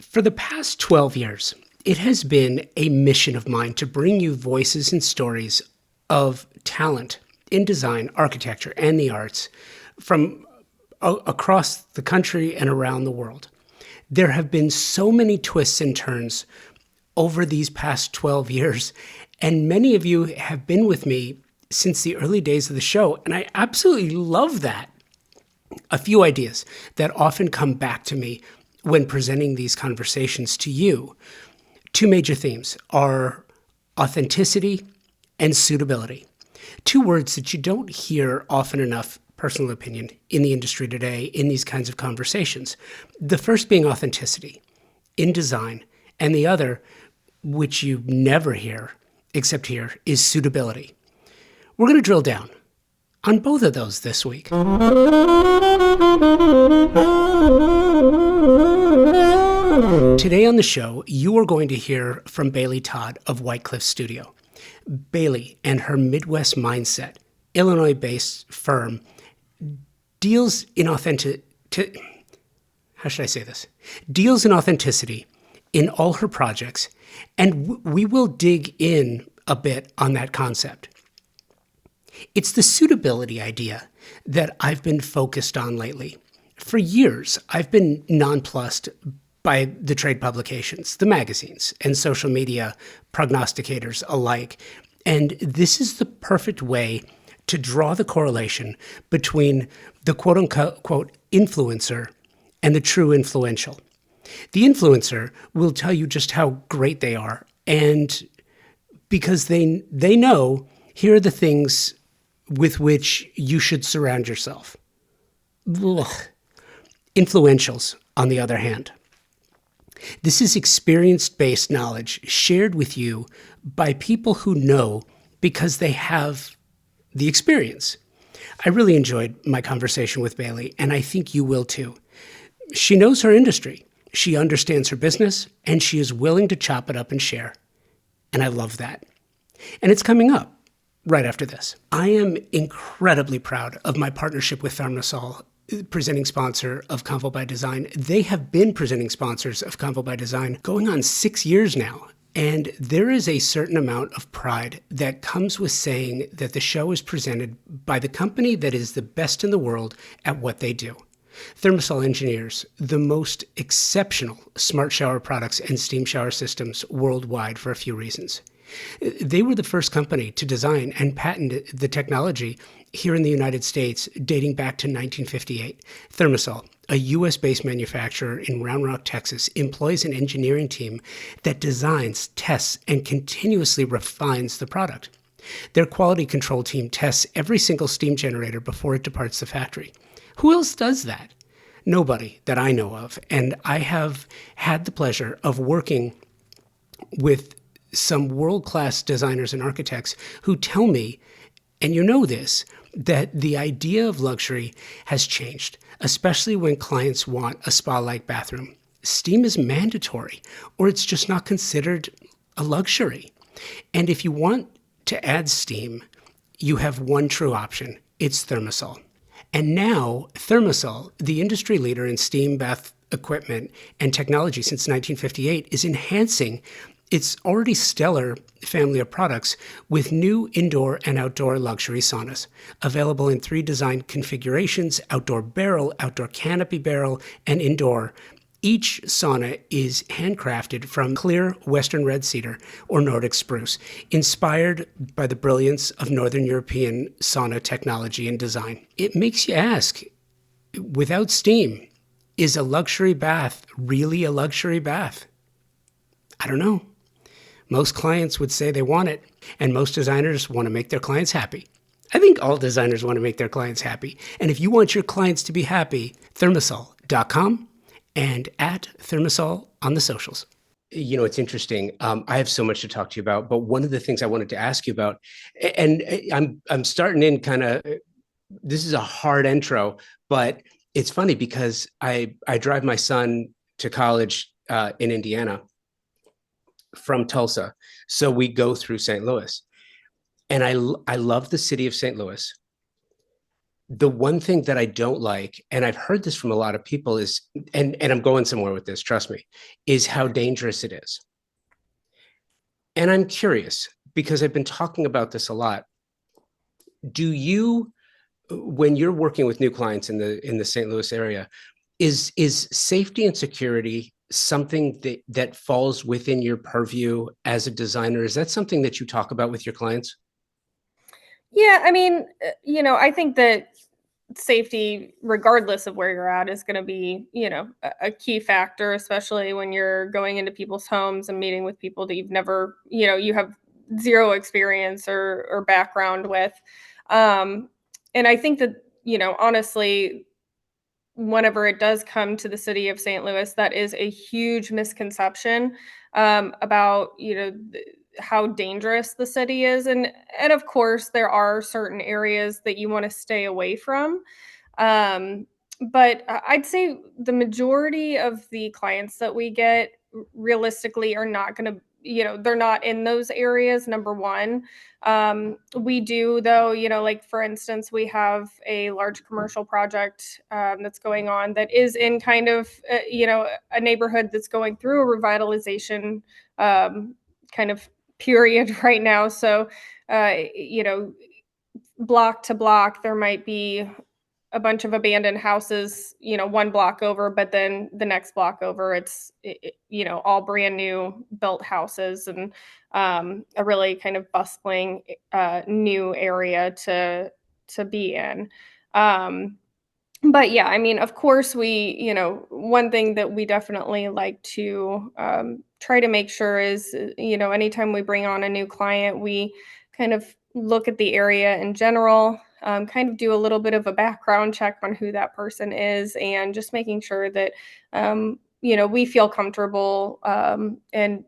For the past 12 years, it has been a mission of mine to bring you voices and stories of talent in design, architecture, and the arts from across the country and around the world. There have been so many twists and turns over these past 12 years, and many of you have been with me since the early days of the show, and I absolutely love that. A few ideas that often come back to me when presenting these conversations to you. Two major themes are authenticity and suitability. Two words that you don't hear often enough, personal opinion, in the industry today in these kinds of conversations. The first being authenticity in design, and the other, which you never hear except here, is suitability. We're going to drill down on both of those this week. Today on the show, you are going to hear from Bailey Todd of White Cliff Studio. Bailey and her Midwest Mindset, Illinois-based firm, deals in Deals in authenticity in all her projects, and we will dig in a bit on that concept. It's the suitability idea that I've been focused on lately. For years, I've been nonplussed by the trade publications, the magazines, and social media prognosticators alike. And this is the perfect way to draw the correlation between the quote-unquote influencer and the true influential. The influencer will tell you just how great they are, and because they know, here are the things with which you should surround yourself. Ugh. Influentials, on the other hand. This is experience-based knowledge shared with you by people who know because they have the experience. I really enjoyed my conversation with Bailey, and I think you will too. She knows her industry, she understands her business, and she is willing to chop it up and share. And I love that. And it's coming up right after this. I am incredibly proud of my partnership with Thermosol, presenting sponsor of Convo by Design. They have been presenting sponsors of Convo by Design going on 6 years now. And there is a certain amount of pride that comes with saying that the show is presented by the company that is the best in the world at what they do. Thermosol engineers the most exceptional smart shower products and steam shower systems worldwide for a few reasons. They were the first company to design and patent the technology here in the United States dating back to 1958. Thermosol, a US-based manufacturer in Round Rock, Texas, employs an engineering team that designs, tests, and continuously refines the product. Their quality control team tests every single steam generator before it departs the factory. Who else does that? Nobody that I know of. And I have had the pleasure of working with some world-class designers and architects who tell me, and you know this, that the idea of luxury has changed, especially when clients want a spa-like bathroom. Steam is mandatory, or it's just not considered a luxury. And if you want to add steam, you have one true option. It's Thermosol. And now, Thermosol, the industry leader in steam bath equipment and technology since 1958, is enhancing its already stellar family of products with new indoor and outdoor luxury saunas, available in 3 design configurations: outdoor barrel, outdoor canopy barrel, and indoor. Each sauna is handcrafted from clear Western red cedar or Nordic spruce, inspired by the brilliance of Northern European sauna technology and design. It makes you ask, without steam, is a luxury bath really a luxury bath? I don't know. Most clients would say they want it, and most designers want to make their clients happy. I think all designers want to make their clients happy. And if you want your clients to be happy, thermosol.com and at Thermosol on the socials. You know, it's interesting. I have so much to talk to you about, but one of the things I wanted to ask you about, and I'm starting in kind of, this is a hard intro, but it's funny because I drive my son to college in Indiana from Tulsa. So we go through St. Louis. And I love the city of St. Louis. The one thing that I don't like, and I've heard this from a lot of people, is, and I'm going somewhere with this, trust me, is how dangerous it is. And I'm curious because I've been talking about this a lot. Do you, when you're working with new clients in the St. Louis area, is safety and security something that falls within your purview as a designer? Is that something that you talk about with your clients? Yeah, I mean, I think that safety, regardless of where you're at, is going to be, a key factor, especially when you're going into people's homes and meeting with people that you've never, you have zero experience or background with. Um, and I think that, honestly, whenever it does come to the city of St. Louis, that is a huge misconception about how dangerous the city is, and of course there are certain areas that you want to stay away from. Um, but I'd say the majority of the clients that we get realistically are not going to, they're not in those areas. Number one, we do though, like for instance, we have a large commercial project that's going on that is in kind of, a neighborhood that's going through a revitalization kind of period right now. So, block to block, there might be a bunch of abandoned houses, one block over, but then the next block over, all brand new built houses and a really kind of bustling new area to be in. Um, but yeah, I mean, of course, one thing that we definitely like to try to make sure is, anytime we bring on a new client, we kind of look at the area in general, kind of do a little bit of a background check on who that person is, and just making sure that, we feel comfortable and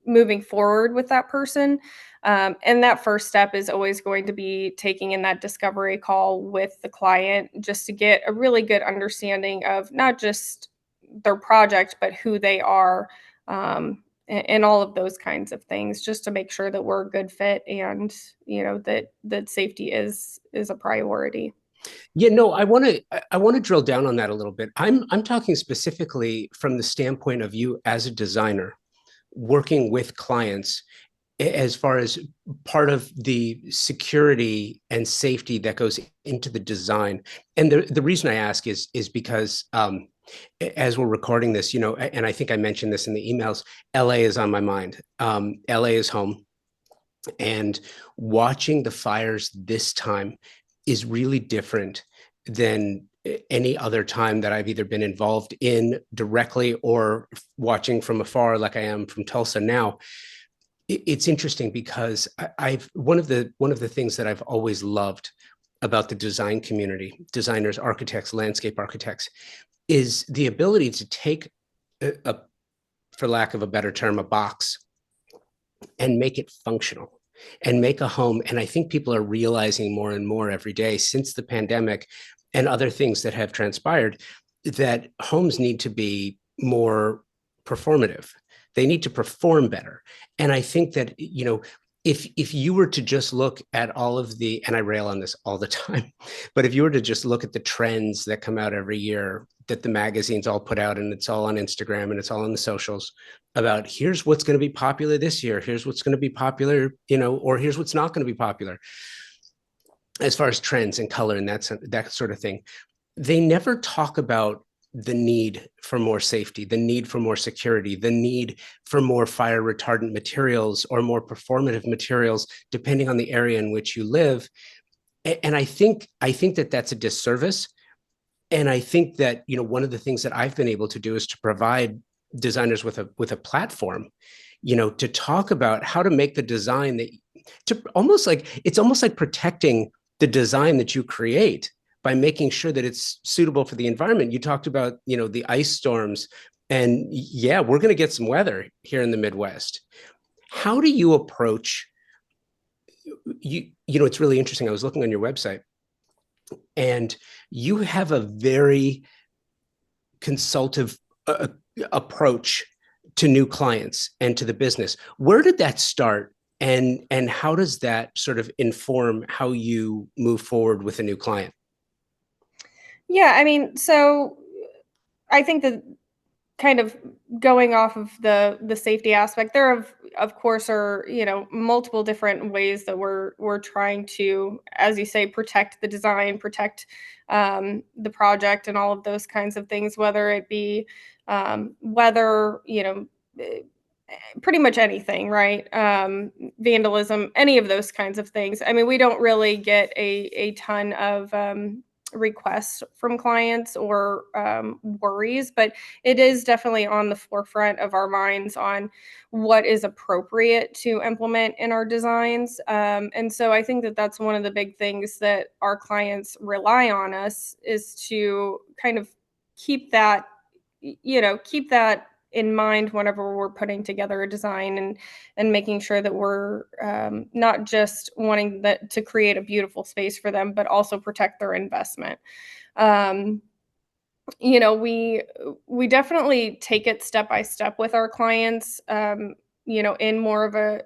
moving forward with that person. And that first step is always going to be taking in that discovery call with the client just to get a really good understanding of not just their project, but who they are, and all of those kinds of things, just to make sure that we're a good fit and that safety is a priority. Yeah, no, I want to drill down on that a little bit. I'm talking specifically from the standpoint of you as a designer working with clients as far as part of the security and safety that goes into the design. And the reason I ask is because as we're recording this, and I think I mentioned this in the emails, LA is on my mind. LA is home. And watching the fires this time is really different than any other time that I've either been involved in directly or watching from afar, like I am from Tulsa now. It's interesting because I've one of the things that I've always loved about the design community, designers, architects, landscape architects, is the ability to take a, for lack of a better term, a box and make it functional and make a home. And I think people are realizing more and more every day since the pandemic and other things that have transpired that homes need to be more performative. They need to perform better. And I think that, if you were to just look at all of the, and I rail on this all the time, but if you were to just look at the trends that come out every year that the magazines all put out, and it's all on Instagram and it's all on the socials, about here's what's going to be popular this year, here's what's going to be popular, or here's what's not going to be popular as far as trends and color and that sort of thing. They never talk about the need for more safety, the need for more security, the need for more fire retardant materials or more performative materials, depending on the area in which you live. And I think that that's a disservice. And I think that, one of the things that I've been able to do is to provide designers with a platform, to talk about how to make the design that, to almost like, it's almost like protecting the design that you create by making sure that it's suitable for the environment. You talked about, the ice storms, and yeah, we're going to get some weather here in the Midwest. How do you approach, it's really interesting. I was looking on your website, and you have a very consultative approach to new clients and to the business. Where did that start? And how does that sort of inform how you move forward with a new client? Yeah, I mean, so I think that kind of going off of the safety aspect, there of course are, multiple different ways that we're trying to, as you say, protect the design, protect the project and all of those kinds of things, whether it be weather, eh, pretty much anything, right? Vandalism, any of those kinds of things. I mean, we don't really get a ton of requests from clients or worries, but it is definitely on the forefront of our minds on what is appropriate to implement in our designs. And so I think that that's one of the big things that our clients rely on us is to kind of keep that, keep that in mind whenever we're putting together a design and making sure that we're not just wanting that to create a beautiful space for them, but also protect their investment. Um, we definitely take it step by step with our clients, in more of a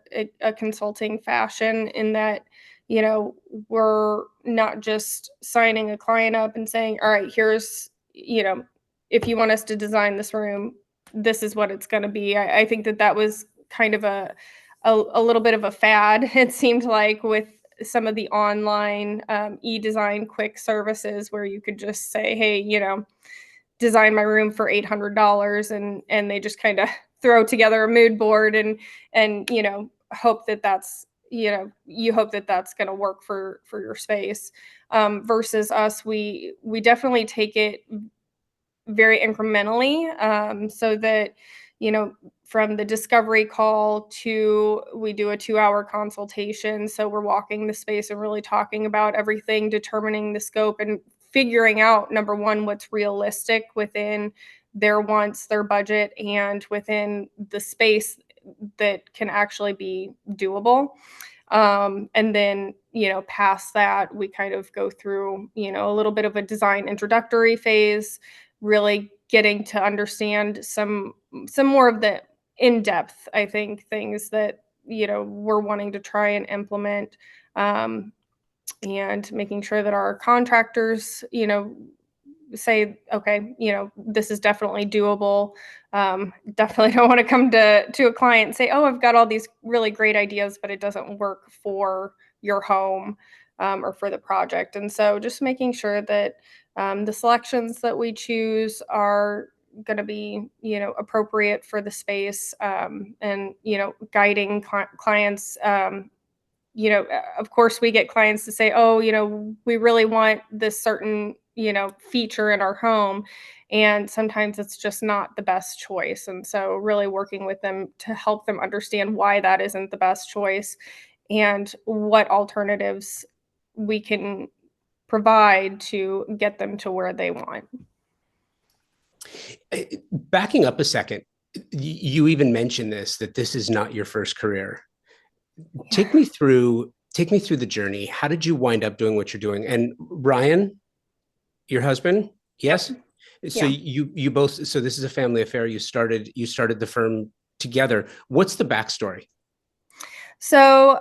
consulting fashion in that, you know, we're not just signing a client up and saying, all right, here's, if you want us to design this room, this is what it's going to be. I think that that was kind of a little bit of a fad, it seemed like, with some of the online e-design quick services where you could just say, hey, design my room for $800, and they just kind of throw together a mood board and hope that that's, you hope that that's going to work for your space. Versus us, we definitely take it very incrementally, so that, from the discovery call to we do a 2-hour consultation. So we're walking the space and really talking about everything, determining the scope and figuring out, number one, what's realistic within their wants, their budget, and within the space that can actually be doable. And then, past that, we kind of go through, a little bit of a design introductory phase, really getting to understand some more of the in-depth, I think, things that, we're wanting to try and implement. And making sure that our contractors, say, okay, this is definitely doable. Definitely don't want to come to a client and say, oh, I've got all these really great ideas, but it doesn't work for your home, or for the project. And so just making sure that the selections that we choose are going to be, appropriate for the space, and, guiding clients. Of course, we get clients to say, oh, we really want this certain, feature in our home. And sometimes it's just not the best choice. And so, really working with them to help them understand why that isn't the best choice and what alternatives we can provide to get them to where they want. Backing up a second, you even mentioned this, that this is not your first career. Yeah. Take me through the journey. How did you wind up doing what you're doing? And Ryan, your husband, Yep. yes. So Yeah. you both. So this is a family affair. You started the firm together. What's the backstory? So,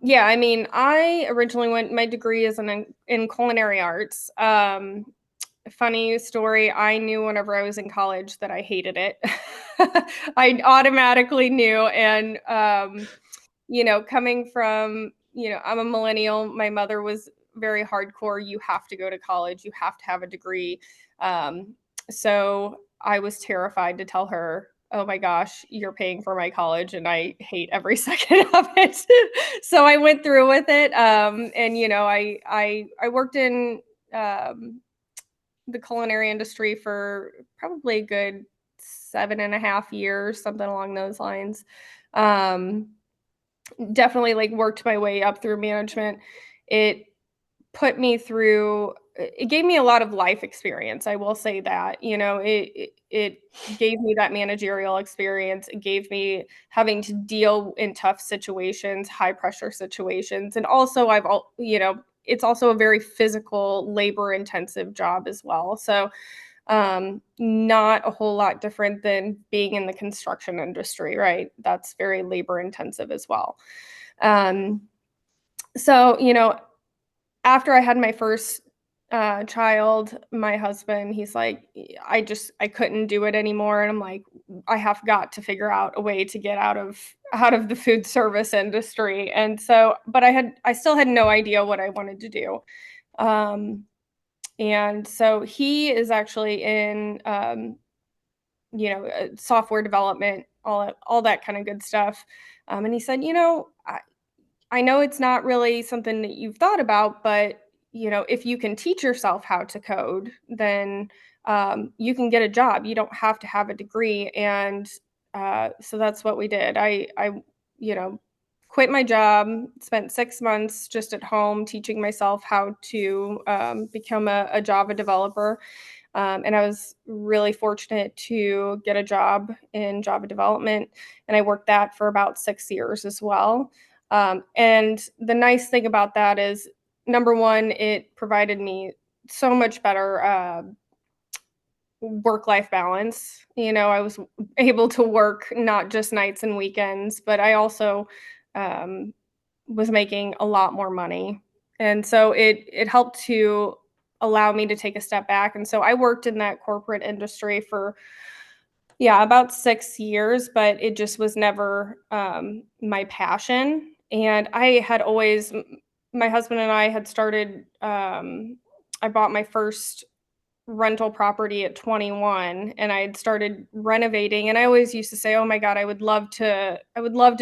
yeah, I mean, I originally went, my degree is in culinary arts. Funny story, I knew whenever I was in college that I hated it. I automatically knew. And, coming from, I'm a millennial. My mother was very hardcore. You have to go to college, you have to have a degree. So I was terrified to tell her, oh my gosh, you're paying for my college and I hate every second of it. So I went through with it. And, I worked in um, the culinary industry for probably a good 7.5 years, something along those lines. Um, Definitely like worked my way up through management. It put me through it gave me a lot of life experience, I will say that. It gave me that managerial experience. It gave me having to deal in tough situations, high pressure situations. And also it's also a very physical, labor intensive job as well. So Not a whole lot different than being in the construction industry, right? That's very labor intensive as well. Um, so, after I had my first child, my husband, he's like, I couldn't do it anymore, and I'm like, I have got to figure out a way to get out of the food service industry, and so, but I still had no idea what I wanted to do, um, and so he is actually in software development, all that kind of good stuff, and he said, I know it's not really something that you've thought about, but if you can teach yourself how to code, then you can get a job. You don't have to have a degree, and so that's what we did. You know, quit my job, spent 6 months just at home teaching myself how to become a Java developer, and I was really fortunate to get a job in Java development, and I worked that for about 6 years as well. And the nice thing about that is, number one, it provided me so much better work life balance. I was able to work not just nights and weekends, but I also um, was making a lot more money. And so it helped to allow me to take a step back. And so I worked in that corporate industry for, yeah, about 6 years, but it just was never my passion. And I had always, my husband and I had started, I bought my first rental property at 21, and I had started renovating, and I always used to say, "Oh my god, I would love to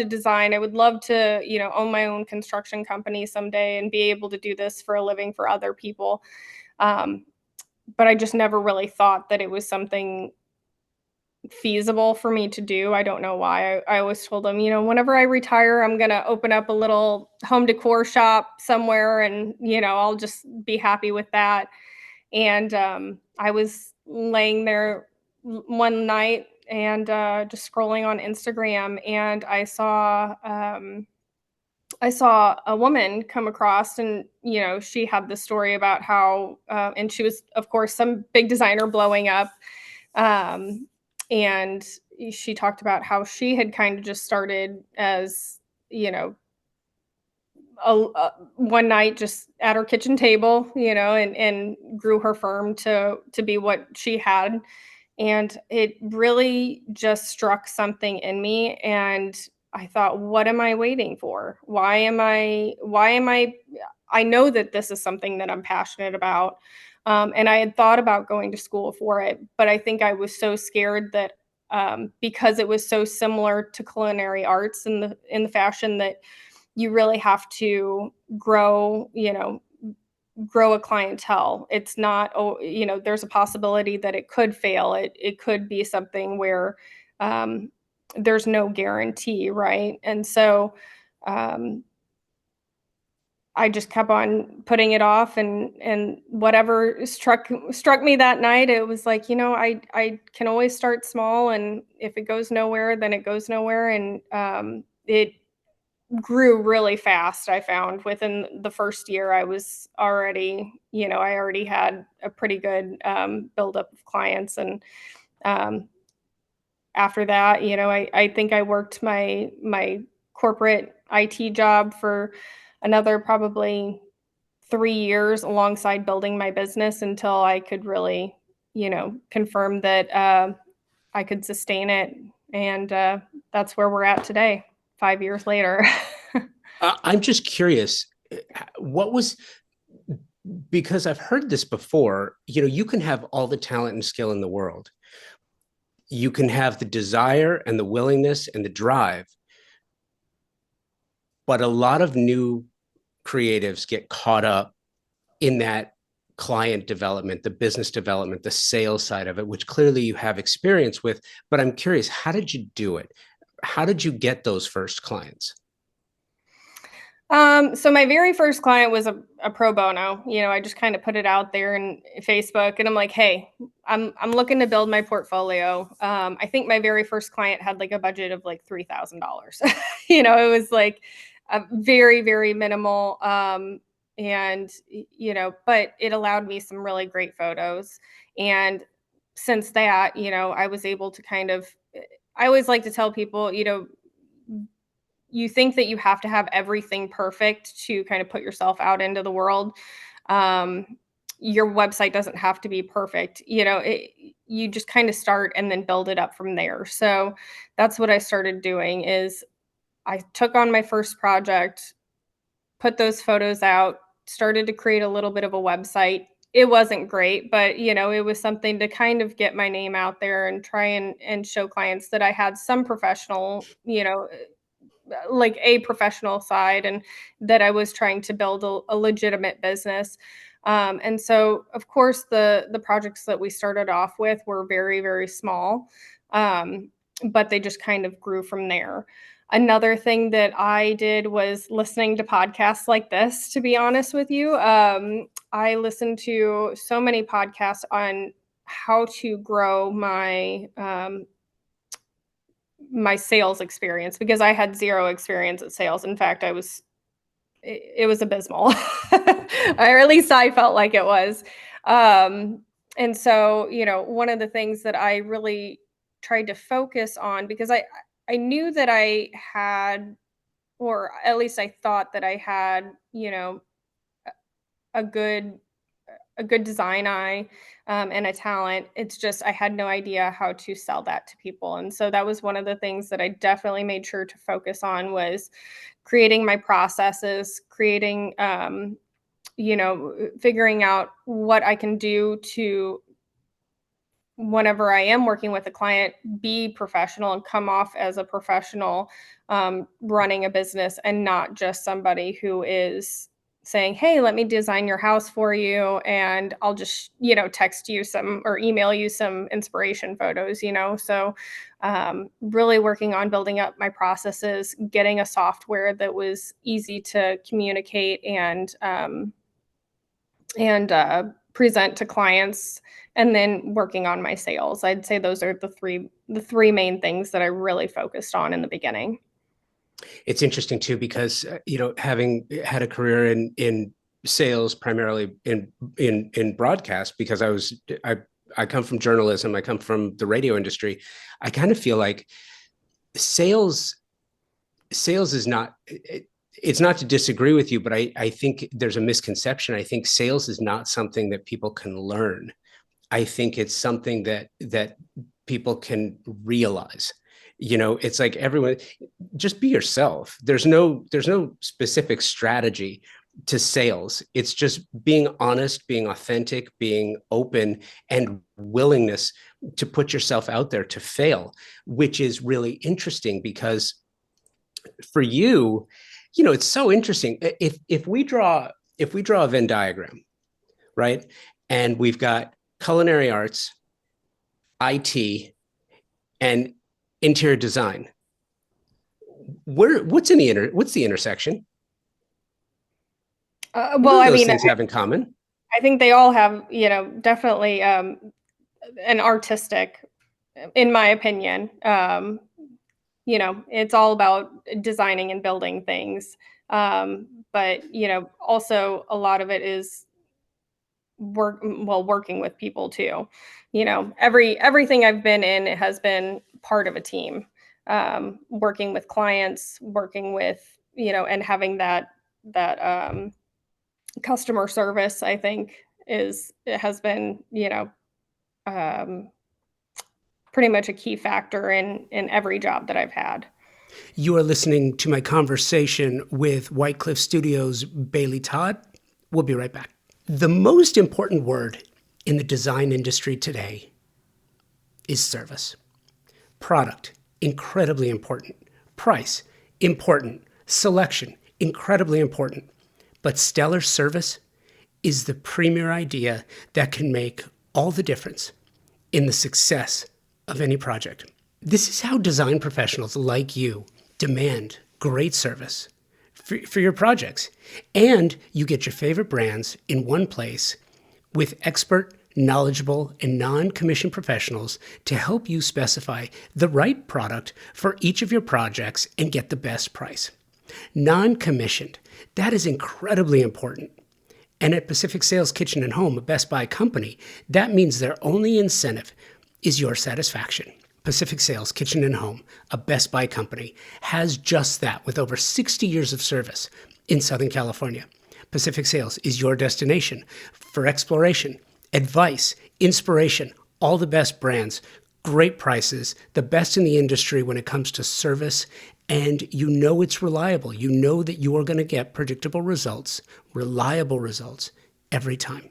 design. I would love to, own my own construction company someday and be able to do this for a living for other people." Um, but I just never really thought that it was something feasible for me to do. I don't know why. I always told him, whenever I retire, I'm gonna open up a little home decor shop somewhere, and I'll just be happy with that. And I was laying there one night and just scrolling on Instagram, and I saw a woman come across, and she had the story about how, and she was, of course, some big designer blowing up, um, and she talked about how she had kind of just started as, you know, one night just at her kitchen table, and grew her firm to be what she had, and it really just struck something in me, and I thought, "What am I waiting for? I know that this is something that I'm passionate about." And I had thought about going to school for it, but I think I was so scared that, because it was so similar to culinary arts in the fashion that you really have to grow a clientele. It's not, oh, there's a possibility that it could fail. It could be something where um, there's no guarantee, right? And so um, I just kept on putting it off, and whatever struck me that night, it was like, I can always start small, and if it goes nowhere, then it goes nowhere. And it grew really fast. I found within the first year, I already had a pretty good buildup of clients. And um, after that, I think I worked my corporate IT job for another probably 3 years alongside building my business until I could really, confirm that I could sustain it. And that's where we're at today, 5 years later. I'm just curious, what was, because I've heard this before, you can have all the talent and skill in the world. You can have the desire and the willingness and the drive, but a lot of new creatives get caught up in that client development, the business development, the sales side of it, which clearly you have experience with. But I'm curious, how did you do it? How did you get those first clients? So my very first client was a pro bono. I just kind of put it out there in Facebook, and I'm like, "Hey, I'm looking to build my portfolio." I think my very first client had like a budget of like $3,000. It was like a very, very minimal. And but it allowed me some really great photos, and since that, I was able to kind of, I always like to tell people, you think that you have to have everything perfect to kind of put yourself out into the world. Um, your website doesn't have to be perfect. You just kind of start and then build it up from there. So that's what I started doing is I took on my first project, put those photos out, started to create a little bit of a website. It wasn't great, but it was something to kind of get my name out there and try and show clients that I had some professional, like a professional side, and that I was trying to build a legitimate business. And so, of course, the projects that we started off with were very, very small, um, but they just kind of grew from there. Another thing that I did was listening to podcasts like this, to be honest with you. I listened to so many podcasts on how to grow my sales experience, because I had zero experience at sales. In fact, it was abysmal. Or at least I felt like it was. And so, one of the things that I really tried to focus on, because I knew that I had, or at least I thought that I had, a good a good design eye, and a talent. It's just I had no idea how to sell that to people, and so that was one of the things that I definitely made sure to focus on, was creating my processes, creating, figuring out what I can do to, whenever I am working with a client, be professional and come off as a professional, running a business, and not just somebody who is saying, "Hey, let me design your house for you, and I'll just, text you some or email you some inspiration photos." So, really working on building up my processes, getting a software that was easy to communicate and present to clients, and then working on my sales. I'd say those are the three main things that I really focused on in the beginning. It's interesting too because having had a career in sales, primarily in broadcast, because I come from journalism, I come from the radio industry. I kind of feel like sales is not it's not to disagree with you, but I think there's a misconception. I think sales is not something that people can learn. I think it's something that people can realize. It's like everyone, just be yourself. There's no specific strategy to sales. It's just being honest, being authentic, being open, and willingness to put yourself out there to fail, which is really interesting because for you, it's so interesting. If we draw a Venn diagram, right? And we've got culinary arts, IT, and interior design. What's the intersection? What Well, do I those mean, things have in common? I think they all have, definitely, an artistic, in my opinion. It's all about designing and building things. But, also a lot of it is working with people too. Everything I've been in has been part of a team. Working with clients, working with, and having that customer service, I think, it has been, um, pretty much a key factor in every job that I've had. You are listening to my conversation with White Cliff Studios' Bailey Todd. We'll be right back. The most important word in the design industry today is service. Product, incredibly important. Price, important. Selection, incredibly important. But stellar service is the premier idea that can make all the difference in the success of any project. This is how design professionals like you demand great service for your projects. And you get your favorite brands in one place with expert, knowledgeable, and non-commissioned professionals to help you specify the right product for each of your projects and get the best price. Non-commissioned, that is incredibly important. And at Pacific Sales Kitchen and Home, a Best Buy company, that means their only incentive is your satisfaction. Pacific Sales Kitchen and Home, a Best Buy company, has just that with over 60 years of service in Southern California. Pacific Sales is your destination for exploration, advice, inspiration, all the best brands, great prices, the best in the industry when it comes to service, and you know it's reliable. You know that you are going to get predictable results, reliable results every time.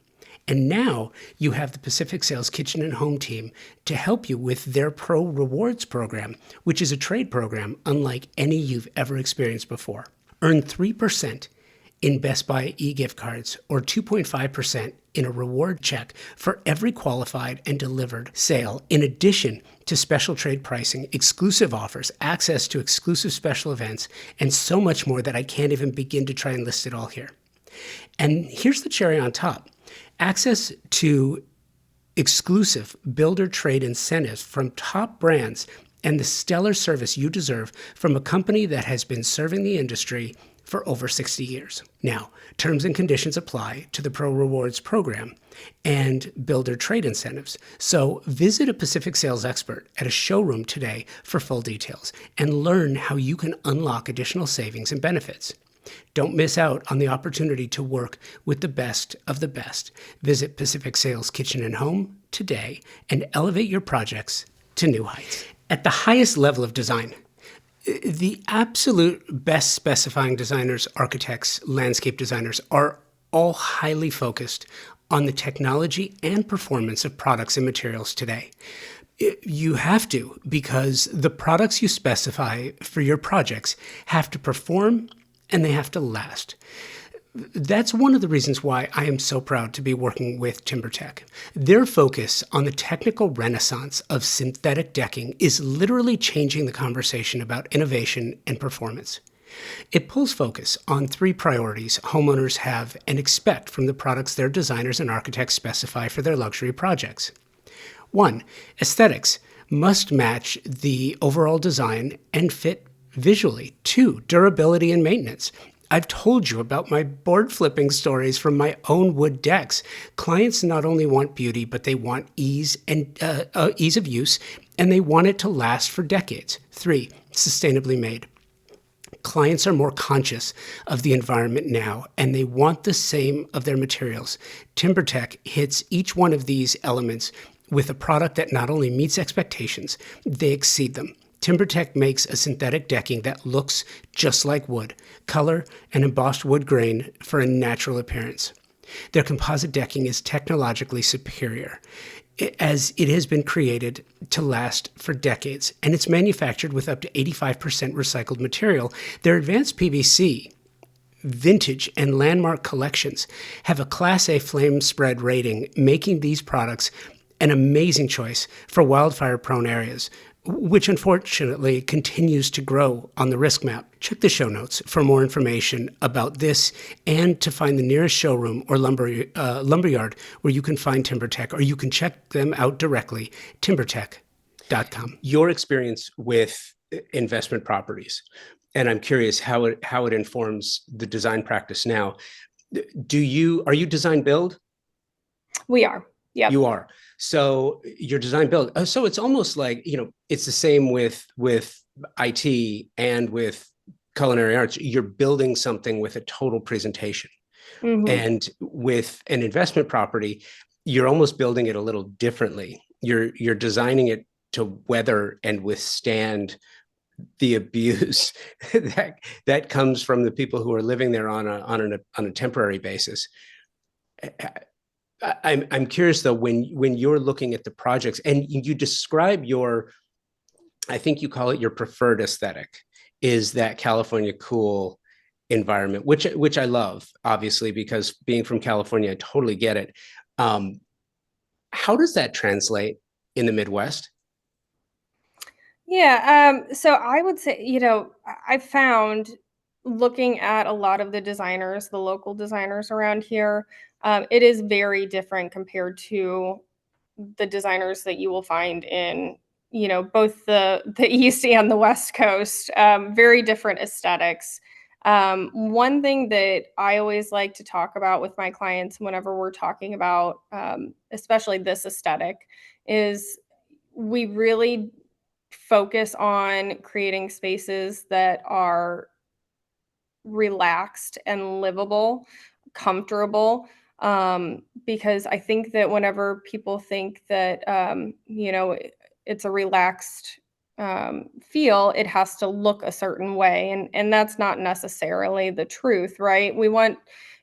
And now you have the Pacific Sales Kitchen and Home team to help you with their Pro Rewards program, which is a trade program unlike any you've ever experienced before. Earn 3% in Best Buy e-gift cards or 2.5% in a reward check for every qualified and delivered sale, in addition to special trade pricing, exclusive offers, access to exclusive special events, and so much more that I can't even begin to try and list it all here. And here's the cherry on top. Access to exclusive builder trade incentives from top brands and the stellar service you deserve from a company that has been serving the industry for over 60 years. Now, terms and conditions apply to the Pro Rewards program and builder trade incentives. So visit a Pacific Sales expert at a showroom today for full details and learn how you can unlock additional savings and benefits. Don't miss out on the opportunity to work with the best of the best. Visit Pacific Sales Kitchen and Home today and elevate your projects to new heights. At the highest level of design, the absolute best specifying designers, architects, landscape designers are all highly focused on the technology and performance of products and materials today. You have to, because the products you specify for your projects have to perform and they have to last. That's one of the reasons why I am so proud to be working with TimberTech. Their focus on the technical renaissance of synthetic decking is literally changing the conversation about innovation and performance. It pulls focus on 3 priorities homeowners have and expect from the products their designers and architects specify for their luxury projects. 1, aesthetics must match the overall design and fit visually. 2, durability and maintenance. I've told you about my board flipping stories from my own wood decks. Clients not only want beauty, but they want ease of use, and they want it to last for decades. 3, sustainably made. Clients are more conscious of the environment now, and they want the same of their materials. TimberTech hits each one of these elements with a product that not only meets expectations, they exceed them. TimberTech makes a synthetic decking that looks just like wood, color and embossed wood grain for a natural appearance. Their composite decking is technologically superior, as it has been created to last for decades, and it's manufactured with up to 85% recycled material. Their advanced PVC, vintage, and landmark collections have a Class A flame spread rating, making these products an amazing choice for wildfire-prone areas, which unfortunately continues to grow on the risk map. Check the show notes for more information about this and to find the nearest showroom or lumberyard where you can find TimberTech, or you can check them out directly, timbertech.com. Your experience with investment properties, and I'm curious how it informs the design practice now. Are you design build? We are. Yeah. You are. So your design build. So it's almost like, it's the same with IT and with culinary arts. You're building something with a total presentation. Mm-hmm. And with an investment property, you're almost building it a little differently. You're designing it to weather and withstand the abuse that comes from the people who are living there on a temporary basis. I'm curious though, when you're looking at the projects and you describe I think you call it your preferred aesthetic, is that California cool environment, which I love, obviously, because being from California, I totally get it. How does that translate in the Midwest? Yeah. So I would say, I found, looking at a lot of the designers, the local designers around here, it is very different compared to the designers that you will find in, both the East and the West Coast. Very different aesthetics. One thing that I always like to talk about with my clients whenever we're talking about, especially this aesthetic, is we really focus on creating spaces that are relaxed and livable, comfortable. Because I think that whenever people think that, it's a relaxed feel, it has to look a certain way. And that's not necessarily the truth, right? We want,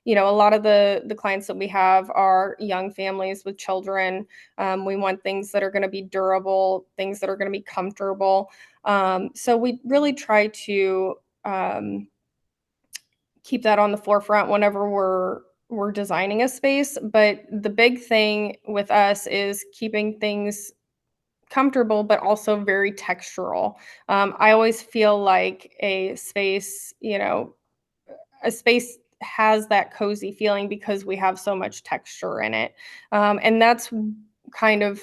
a lot of the clients that we have are young families with children. We want things that are going to be durable, things that are going to be comfortable. So we really try to keep that on the forefront whenever we're designing a space. But the big thing with us is keeping things comfortable, but also very textural. I always feel like a space has that cozy feeling because we have so much texture in it. And that's kind of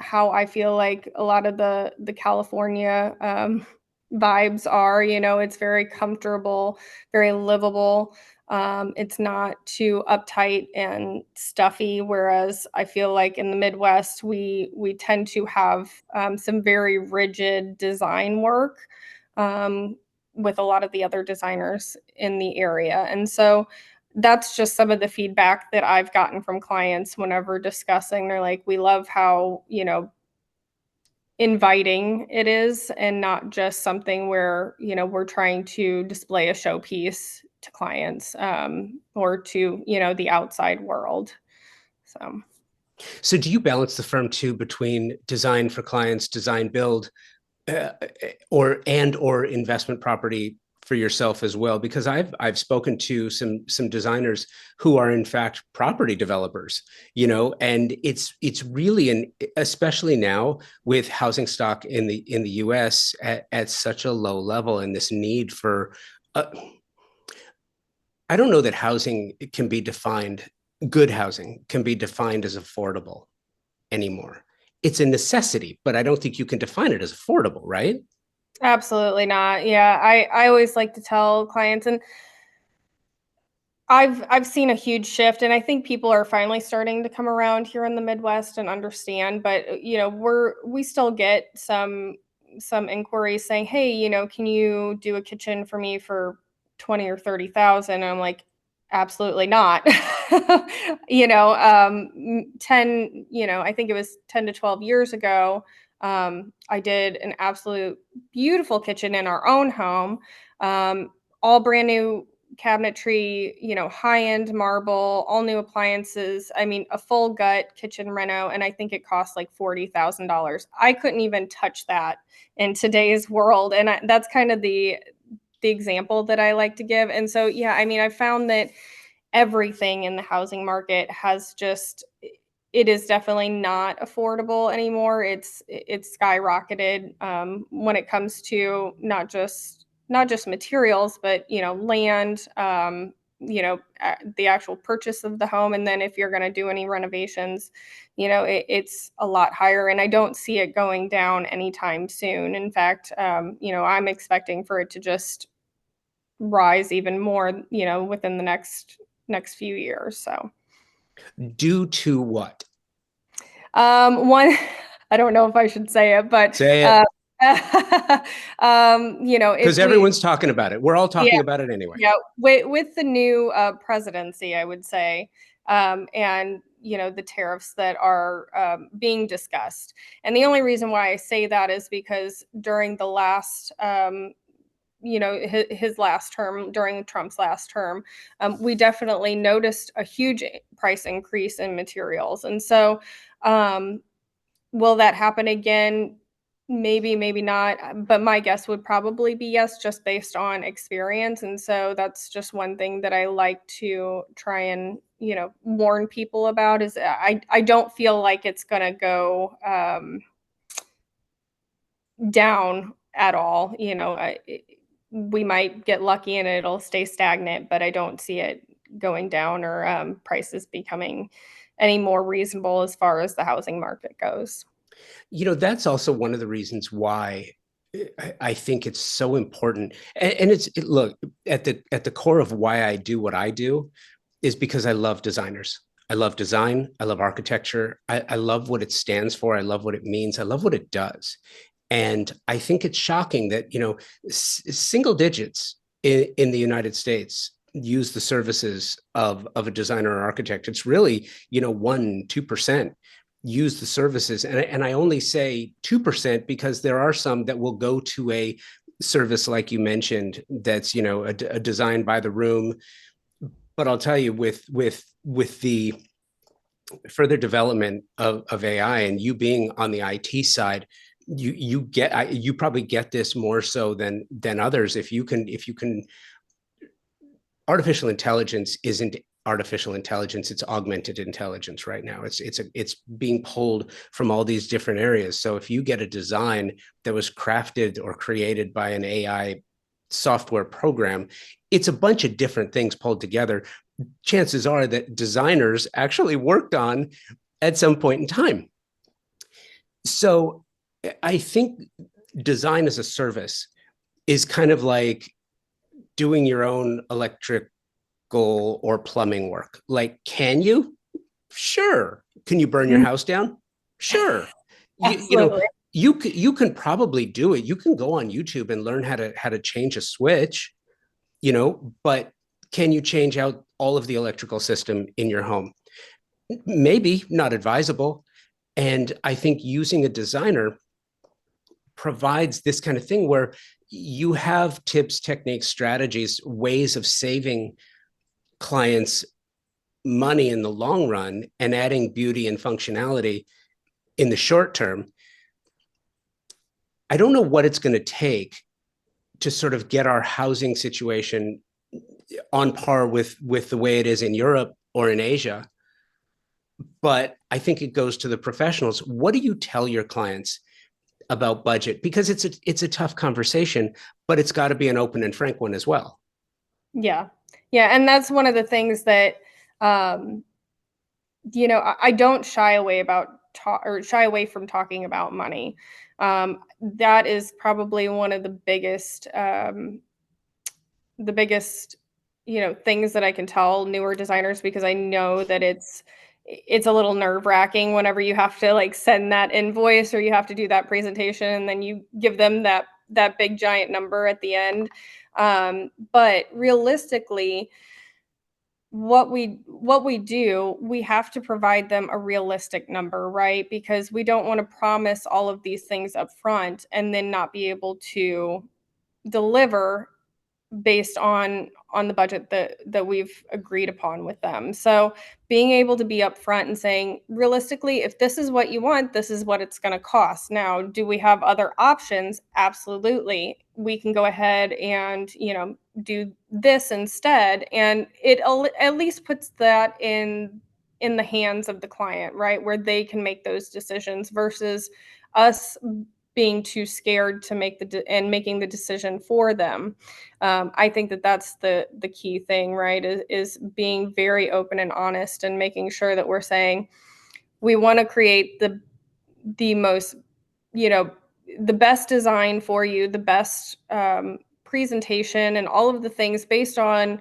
how I feel like a lot of the California vibes are. It's very comfortable, very livable. It's not too uptight and stuffy. Whereas I feel like in the Midwest, we tend to have some very rigid design work um, with a lot of the other designers in the area, and so that's just some of the feedback that I've gotten from clients whenever discussing. They're like, we love how, inviting it is and not just something where, we're trying to display a showpiece to clients or to, the outside world. So. So do you balance the firm too between design for clients, design build, uh, or investment property for yourself as well? Because I've spoken to some designers who are in fact property developers, and it's really an, especially now with housing stock in the US at such a low level, and this need for uh, I don't know that housing can be defined, good housing can be defined as affordable anymore. It's a necessity, but I don't think you can define it as affordable, right? Absolutely not. Yeah, I always like to tell clients, and I've seen a huge shift, and I think people are finally starting to come around here in the Midwest and understand. But we still get some inquiries saying, "Hey, can you do a kitchen for me for 20 or 30,000?" I'm like, "Absolutely not." 10, I think it was 10 to 12 years ago. I did an absolute beautiful kitchen in our own home, all brand new cabinetry, high-end marble, all new appliances. I mean, a full gut kitchen reno, and I think it cost like $40,000. I couldn't even touch that in today's world, and that's kind of the example that I like to give. And so, yeah, I mean, I found that everything in the housing market has just it is definitely not affordable anymore. It's skyrocketed when it comes to not just materials, but land, the actual purchase of the home, and then if you're going to do any renovations, it's a lot higher, and I don't see it going down anytime soon. In fact, I'm expecting for it to just rise even more, within the next few years. So, Due to what? one, I don't know if I should say it, but Say it. if Because we, everyone's talking about it. We're all yeah, talking about it anyway. yeah, with the new presidency, I would say, and the tariffs that are being discussed. And the only reason why I say that is because during the last his last term, during Trump's last term, we definitely noticed a huge price increase in materials. And so, will that happen again? Maybe, maybe not. But my guess would probably be yes, just based on experience. And so that's just one thing that I like to try and warn people about is I don't feel like it's gonna go down at all. We might get lucky and it'll stay stagnant, but I don't see it going down or prices becoming any more reasonable as far as the housing market goes. That's also one of the reasons why. I think it's so important, and look, at the core of why I do what I do is because I love designers. I love design. I love architecture. I love what it stands for. I love what it means. I love what it does. And I think it's shocking that, single digits in the United States use the services of a designer or architect. It's really, 1, 2% use the services. And I only say 2% because there are some that will go to a service like you mentioned that's, a design by the room. But I'll tell you, with the further development of AI and you being on the IT side, you probably get this more so than others. If you can, artificial intelligence isn't artificial intelligence, it's augmented intelligence right now. It's being pulled from all these different areas. So if you get a design that was crafted or created by an AI software program, it's a bunch of different things pulled together. Chances are that designers actually worked on at some point in time. So I think design as a service is kind of like doing your own electrical or plumbing work. Like, can you? Sure. Can you burn your house down? Sure. You know, Absolutely. you can probably do it. You can go on YouTube and learn how to change a switch, but can you change out all of the electrical system in your home? Maybe, not advisable. And I think using a designer provides this kind of thing where you have tips, techniques, strategies, ways of saving clients money in the long run and adding beauty and functionality in the short term. I don't know what it's going to take to sort of get our housing situation on par with the way it is in Europe or in Asia, but I think it goes to the professionals. What do you tell your clients about budget? Because it's a tough conversation, but it's got to be an open and frank one as well. Yeah. Yeah, and that's one of the things that, um, I don't shy away from talking about money. That is probably one of the biggest, things that I can tell newer designers because I know that it's a little nerve-wracking whenever you have to like send that invoice or you have to do that presentation and then you give them that big giant number at the end. But realistically, what we do, we have to provide them a realistic number, right? Because we don't want to promise all of these things up front and then not be able to deliver based on the budget that we've agreed upon with them. So being able to be upfront and saying, realistically, if this is what you want, this is what it's going to cost. Now, do we have other options? Absolutely. We can go ahead and, do this instead. And it at least puts that in the hands of the client, right? Where they can make those decisions versus us being too scared to and making the decision for them. I think that that's the key thing, right? Is being very open and honest and making sure that we're saying we want to create the most, you know, the best design for you, the best presentation, and all of the things based on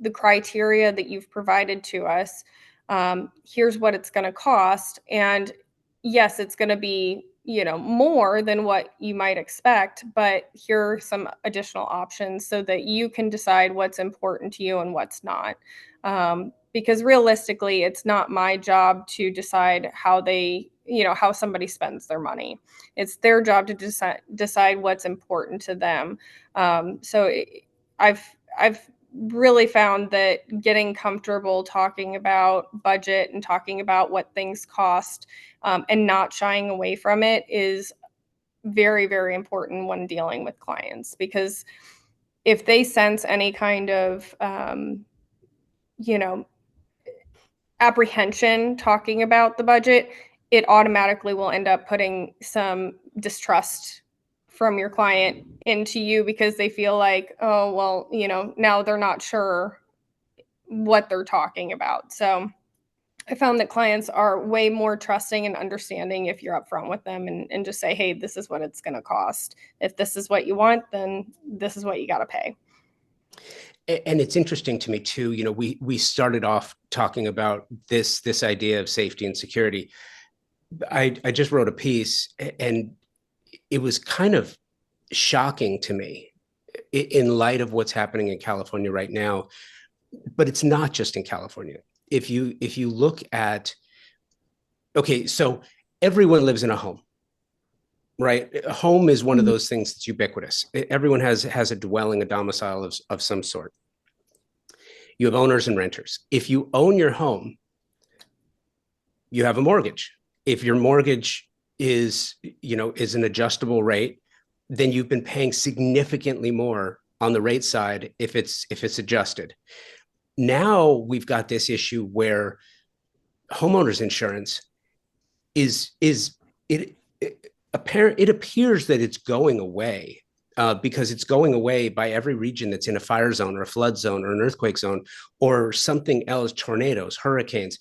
the criteria that you've provided to us. Here's what it's going to cost, and yes, it's going to be more than what you might expect, but here are some additional options so that you can decide what's important to you and what's not. Because realistically, it's not my job to decide how somebody spends their money. It's their job to decide what's important to them. So I've I've really found that getting comfortable talking about budget and talking about what things cost, and not shying away from it is very, very important when dealing with clients because if they sense any kind of you know apprehension talking about the budget, it automatically will end up putting some distrust from your client into you because they feel like, oh, well, now they're not sure what they're talking about. So I found that clients are way more trusting and understanding if you're upfront with them and just say, hey, this is what it's going to cost. If this is what you want, then this is what you got to pay. And it's interesting to me too. We started off talking about this idea of safety and security. I just wrote a piece, and it was kind of shocking to me in light of what's happening in California right now. But it's not just in California. If you look at, okay, so everyone lives in a home, right? A home is one of those things that's ubiquitous. Everyone has a dwelling, a domicile of some sort. You have owners and renters. If you own your home, you have a mortgage. If your mortgage is an adjustable rate, then you've been paying significantly more on the rate side if it's adjusted. Now we've got this issue where homeowners insurance is it appears that it's going away, because it's going away by every region that's in a fire zone or a flood zone or an earthquake zone or something else, tornadoes, hurricanes,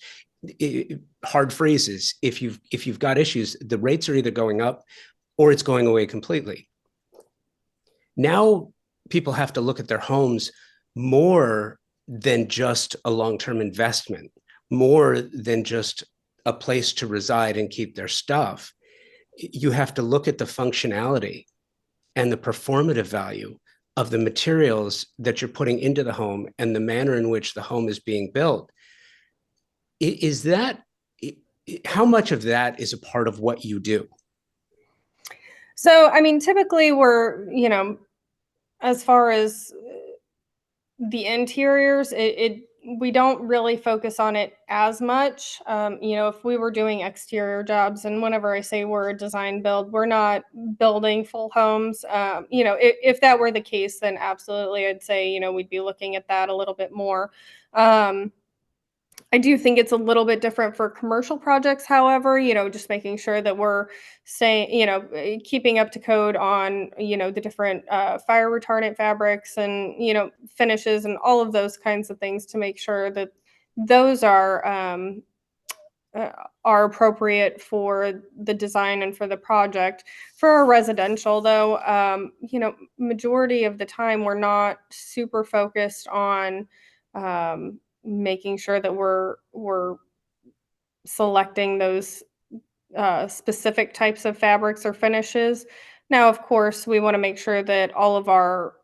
hard freezes. If you've got issues, the rates are either going up or it's going away completely. Now people have to look at their homes more than just a long-term investment, more than just a place to reside and keep their stuff. You have to look at the functionality and the performative value of the materials that you're putting into the home and the manner in which the home is being built. Is that how much of that is a part of what you do? So, I mean, typically we're, as far as the interiors, it we don't really focus on it as much. If we were doing exterior jobs, and whenever I say we're a design build, we're not building full homes. If that were the case, then absolutely, I'd say, we'd be looking at that a little bit more. Um, I do think it's a little bit different for commercial projects, however, just making sure that we're saying, keeping up to code on, the different fire retardant fabrics and, finishes and all of those kinds of things to make sure that those are appropriate for the design and for the project. For a residential, though, majority of the time we're not super focused on making sure that we're selecting those specific types of fabrics or finishes. Now, of course, we want to make sure that all of our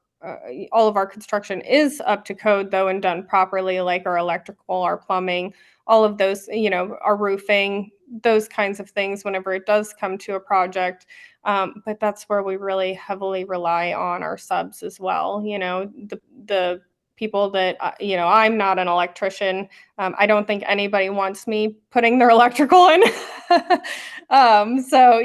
construction is up to code, though, and done properly, like our electrical, our plumbing, all of those, our roofing, those kinds of things. Whenever it does come to a project, but that's where we really heavily rely on our subs as well. The people that I'm not an electrician. I don't think anybody wants me putting their electrical in. So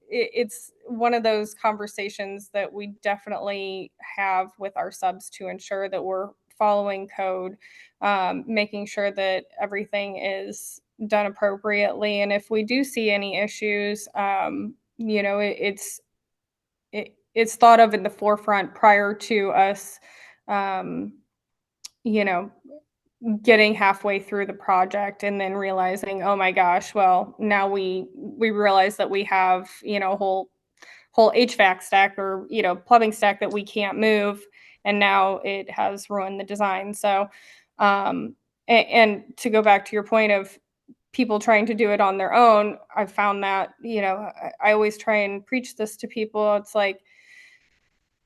it's one of those conversations that we definitely have with our subs to ensure that we're following code, making sure that everything is done appropriately. And if we do see any issues, it's thought of in the forefront prior to us, um, you know, getting halfway through the project and then realizing, oh my gosh, well, now we realize that we have, a whole HVAC stack or, plumbing stack that we can't move, and now it has ruined the design. So, and to go back to your point of people trying to do it on their own, I've found that, I always try and preach this to people. It's like,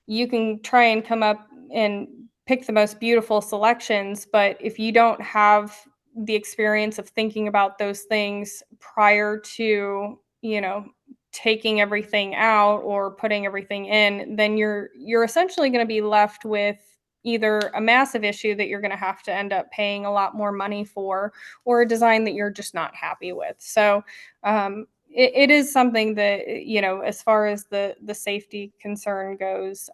you can try and come up and pick the most beautiful selections, but if you don't have the experience of thinking about those things prior to, taking everything out or putting everything in, then you're essentially going to be left with either a massive issue that you're going to have to end up paying a lot more money for, or a design that you're just not happy with. So it is something that, as far as the safety concern goes,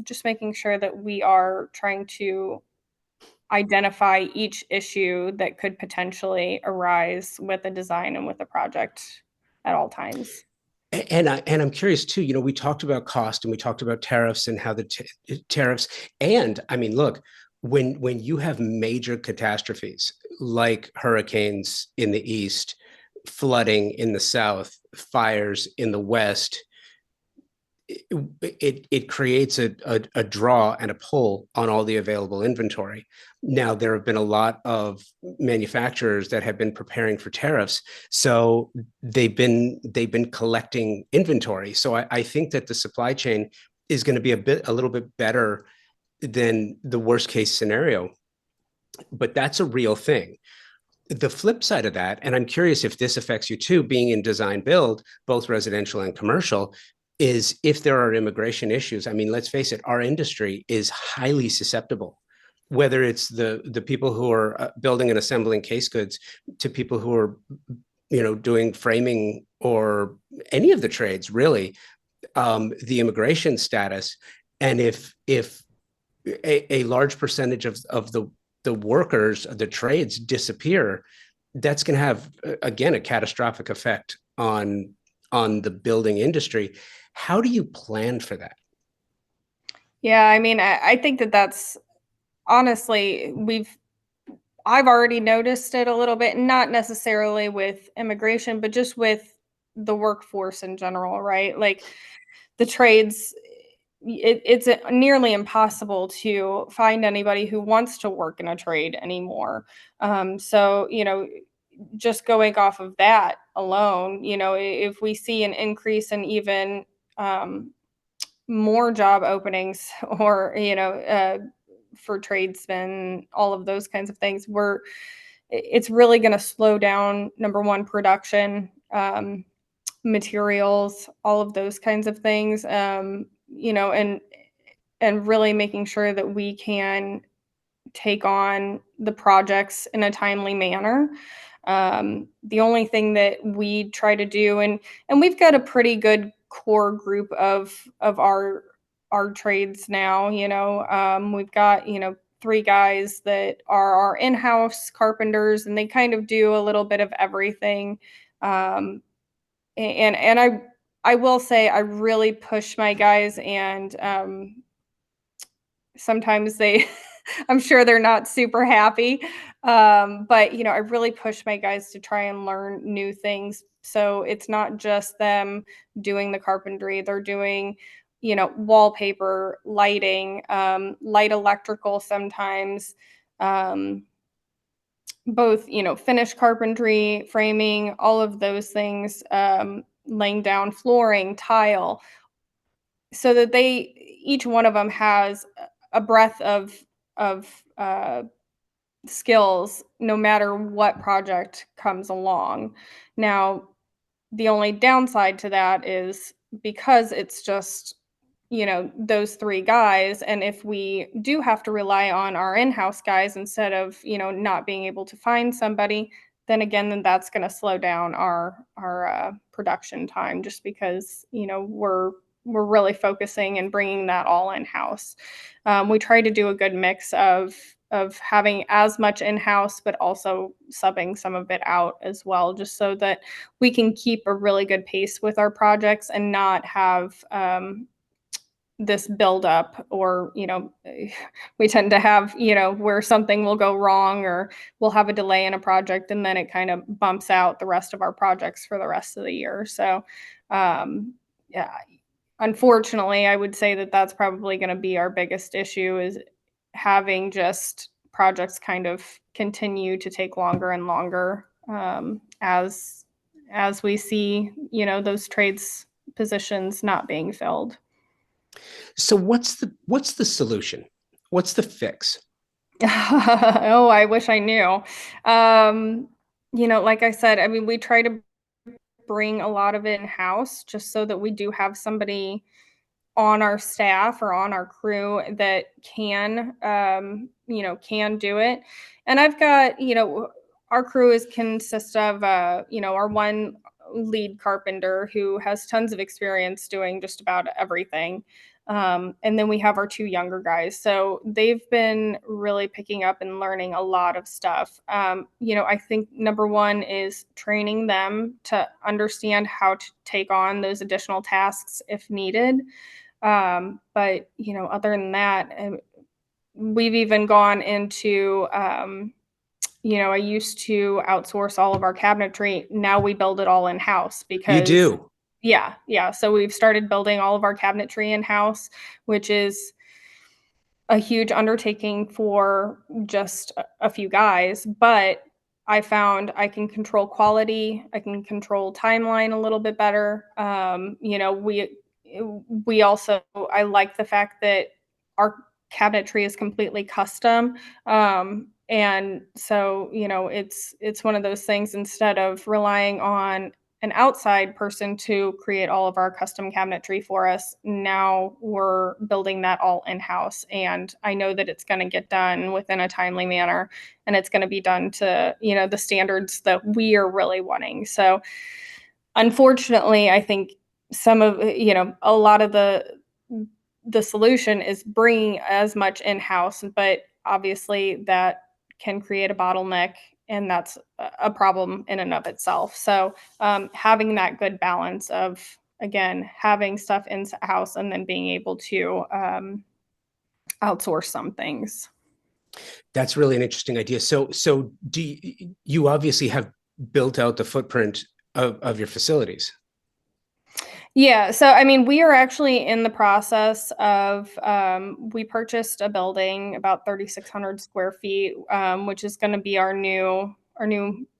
just making sure that we are trying to identify each issue that could potentially arise with a design and with a project at all times. And I'm curious too. We talked about cost and we talked about tariffs and how the tariffs. And I mean, look, when you have major catastrophes like hurricanes in the east, flooding in the south, fires in the west, it creates a draw and a pull on all the available inventory. Now there have been a lot of manufacturers that have been preparing for tariffs, so they've been collecting inventory. So I think that the supply chain is going to be a little bit better than the worst case scenario, but that's a real thing. The flip side of that, and I'm curious if this affects you too, being in design build, both residential and commercial, is if there are immigration issues. I mean, let's face it, our industry is highly susceptible, whether it's the people who are building and assembling case goods to people who are, doing framing or any of the trades, really, the immigration status. And if a large percentage of the workers, the trades disappear, that's going to have, again, a catastrophic effect on the building industry. How do you plan for that? Yeah, I mean, I think that that's honestly, I've already noticed it a little bit, not necessarily with immigration, but just with the workforce in general, right? Like the trades, it's nearly impossible to find anybody who wants to work in a trade anymore. So, just going off of that alone, if we see an increase in even um, more job openings or, for tradesmen, all of those kinds of things, it's really going to slow down, number one, production, materials, all of those kinds of things, and really making sure that we can take on the projects in a timely manner. The only thing that we try to do, and we've got a pretty good core group of our trades now. We've got three guys that are our in-house carpenters, and they kind of do a little bit of everything. Um, and I will say I really push my guys, and sometimes they I'm sure they're not super happy. But I really push my guys to try and learn new things. So it's not just them doing the carpentry, they're doing, wallpaper, lighting, light electrical sometimes, um, both, finished carpentry, framing, all of those things, laying down flooring, tile, so that each one of them has a breadth of skills no matter what project comes along. Now, the only downside to that is because it's just, those three guys. And if we do have to rely on our in house guys instead of, not being able to find somebody, then that's going to slow down our production time just because, we're really focusing and bringing that all in house. We try to do a good mix of having as much in-house but also subbing some of it out as well, just so that we can keep a really good pace with our projects and not have this build up, or we tend to have where something will go wrong or we'll have a delay in a project and then it kind of bumps out the rest of our projects for the rest of the year. So yeah, unfortunately, I would say that that's probably going to be our biggest issue, is having just projects kind of continue to take longer and longer, as we see, those trades positions not being filled. So what's the solution? What's the fix? Oh, I wish I knew. Um, like I said, I mean, we try to bring a lot of it in house just so that we do have somebody on our staff or on our crew that can do it. And I've got, our crew is consists of, our one lead carpenter who has tons of experience doing just about everything. And then we have our two younger guys. So they've been really picking up and learning a lot of stuff. I think number one is training them to understand how to take on those additional tasks if needed. But other than that, we've even gone into, I used to outsource all of our cabinetry. Now we build it all in house You because, do. yeah, yeah. So we've started building all of our cabinetry in house, which is a huge undertaking for just a few guys, but I found I can control quality, I can control timeline a little bit better. We also, I like the fact that our cabinetry is completely custom. And so, it's one of those things, instead of relying on an outside person to create all of our custom cabinetry for us. Now we're building that all in-house, and I know that it's going to get done within a timely manner, and it's going to be done to, the standards that we are really wanting. So unfortunately, I think some of, a lot of the solution is bringing as much in-house, but obviously that can create a bottleneck, and that's a problem in and of itself. So having that good balance of, again, having stuff in house and then being able to outsource some things. That's really an interesting idea. So you obviously have built out the footprint of your facilities. Yeah, so I mean, we are actually in the process of, we purchased a building about 3,600 square feet, which is going to be our new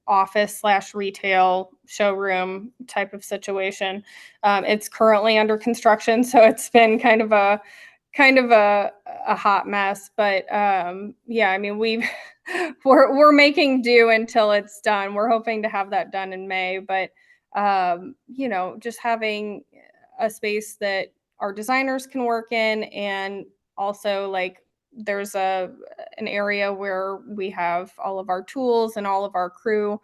office slash retail showroom type of situation. It's currently under construction, so it's been kind of a hot mess. But yeah, I mean, we're making do until it's done. We're hoping to have that done in May, but just having a space that our designers can work in, and also like there's an area where we have all of our tools and all of our crew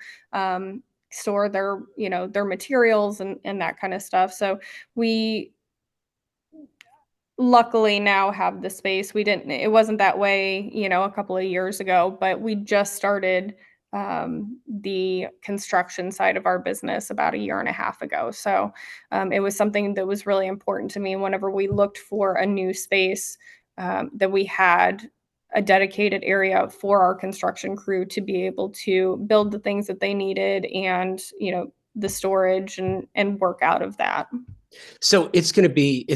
store their materials and that kind of stuff. So we luckily now have the space. It wasn't that way, a couple of years ago, but we just started the construction side of our business about a year and a half ago. So it was something that was really important to me whenever we looked for a new space, that we had a dedicated area for our construction crew to be able to build the things that they needed, and, the storage and work out of that. So it's going to be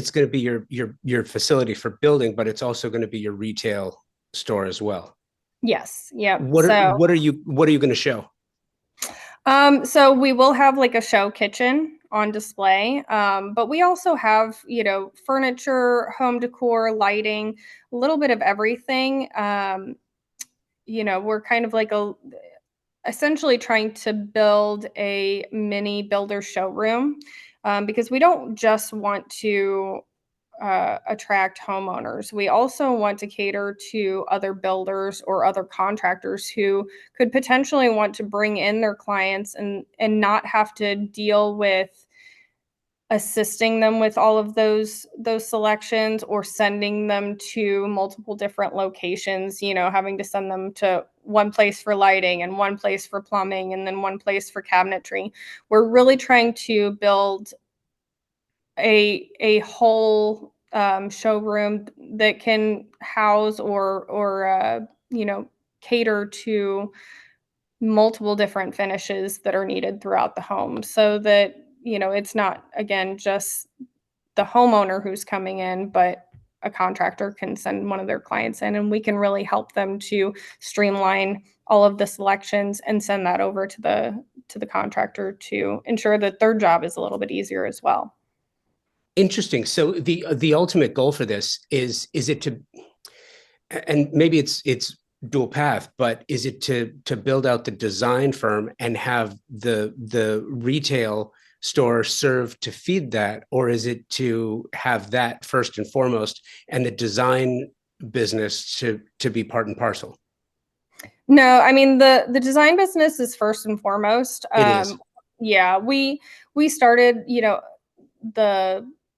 your facility for building, but it's also going to be your retail store as well. Yes. Yep. What are So what are you going to show? So we will have like a show kitchen on display, but we also have, furniture, home decor, lighting, a little bit of everything. We're kind of like essentially trying to build a mini builder showroom, because we don't just want to attract homeowners. We also want to cater to other builders or other contractors who could potentially want to bring in their clients and not have to deal with assisting them with all of those selections, or sending them to multiple different locations, having to send them to one place for lighting and one place for plumbing and then one place for cabinetry. We're really trying to build a whole showroom that can house or cater to multiple different finishes that are needed throughout the home, so that it's not, again, just the homeowner who's coming in, but a contractor can send one of their clients in, and we can really help them to streamline all of the selections and send that over to the contractor to ensure that their job is a little bit easier as well. Interesting. So the ultimate goal for this is it to, and maybe it's dual path, but is it to build out the design firm and have the retail store serve to feed that, or is it to have that first and foremost and the design business to be part and parcel? No, I mean, the design business is first and foremost. It is. Yeah, we started,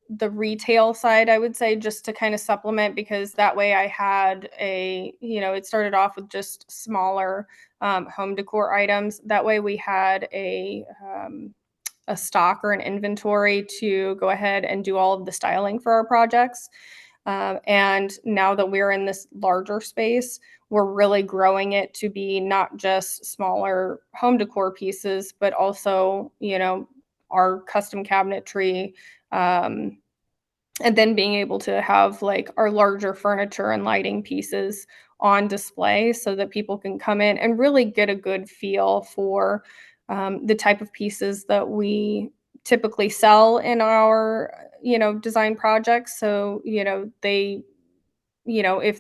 the retail side, I would say, just to kind of supplement, because that way I had it started off with just smaller home decor items. That way we had a stock or an inventory to go ahead and do all of the styling for our projects. And now that we're in this larger space, we're really growing it to be not just smaller home decor pieces, but also, our custom cabinetry, um, and then being able to have like our larger furniture and lighting pieces on display so that people can come in and really get a good feel for the type of pieces that we typically sell in our design projects. So if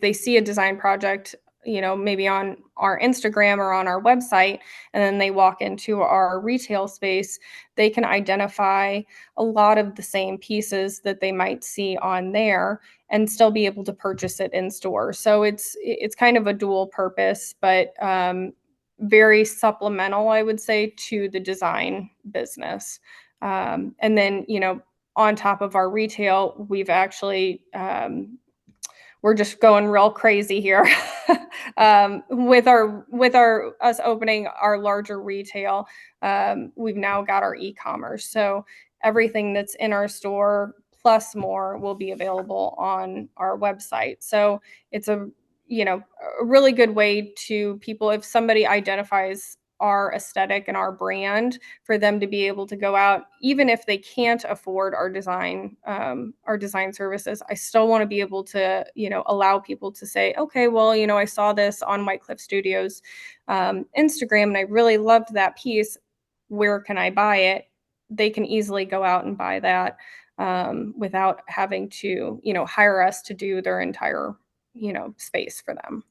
they see a design project, maybe on our Instagram or on our website, and then they walk into our retail space, they can identify a lot of the same pieces that they might see on there and still be able to purchase it in store. So it's kind of a dual purpose, but very supplemental, I would say, to the design business. And then, on top of our retail, we've actually we're just going real crazy here with our us opening our larger retail. We've now got our e-commerce, so everything that's in our store plus more will be available on our website. So it's a really good way to people, if somebody identifies our aesthetic and our brand, for them to be able to go out, even if they can't afford our design services. I still want to be able to allow people to say, okay, well, I saw this on White Cliff Studios Instagram and I really loved that piece. Where can I buy it? They can easily go out and buy that without having to hire us to do their entire space for them.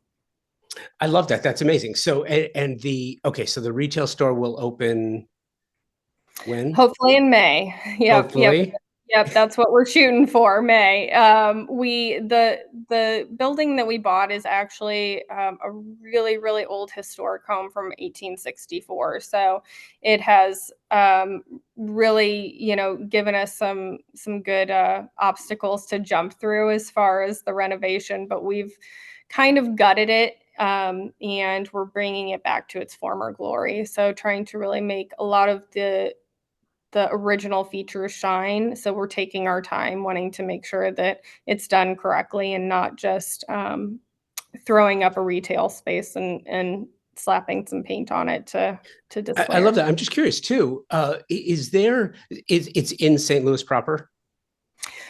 I love that. That's amazing. So, and the, okay, so the retail store will open when? Hopefully in May. Yep, yep, Hopefully. yep. That's what we're shooting for, May. We the building that we bought is actually a really really old historic home from 1864. So it has really given us some good obstacles to jump through as far as the renovation, but we've kind of gutted it, and we're bringing it back to its former glory. So trying to really make a lot of the original features shine. So we're taking our time, wanting to make sure that it's done correctly and not just throwing up a retail space and slapping some paint on it to I display our. love that. I'm just curious too. It's in St. Louis proper?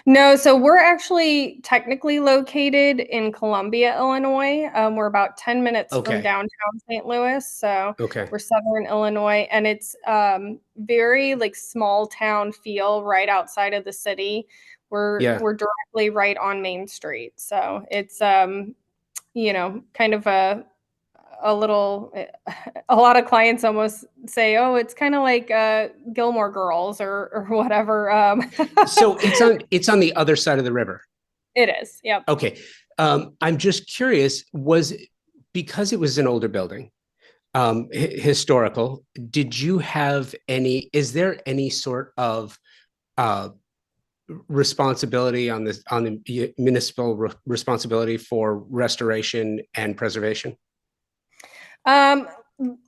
No, so we're actually technically located in Columbia, Illinois. We're about 10 minutes from Okay. downtown St. Louis. So Okay. we're Southern Illinois, and it's very like small town feel right outside of the city. We're Yeah. we're directly right on Main Street. So it's kind of a little a lot of clients almost say, oh, it's kind of like Gilmore Girls or whatever. So it's on the other side of the river. It is. Yep. Okay. I'm just curious, was because it was an older building, historical, did you have any, is there any sort of uh, responsibility on the municipal responsibility for restoration and preservation? Um,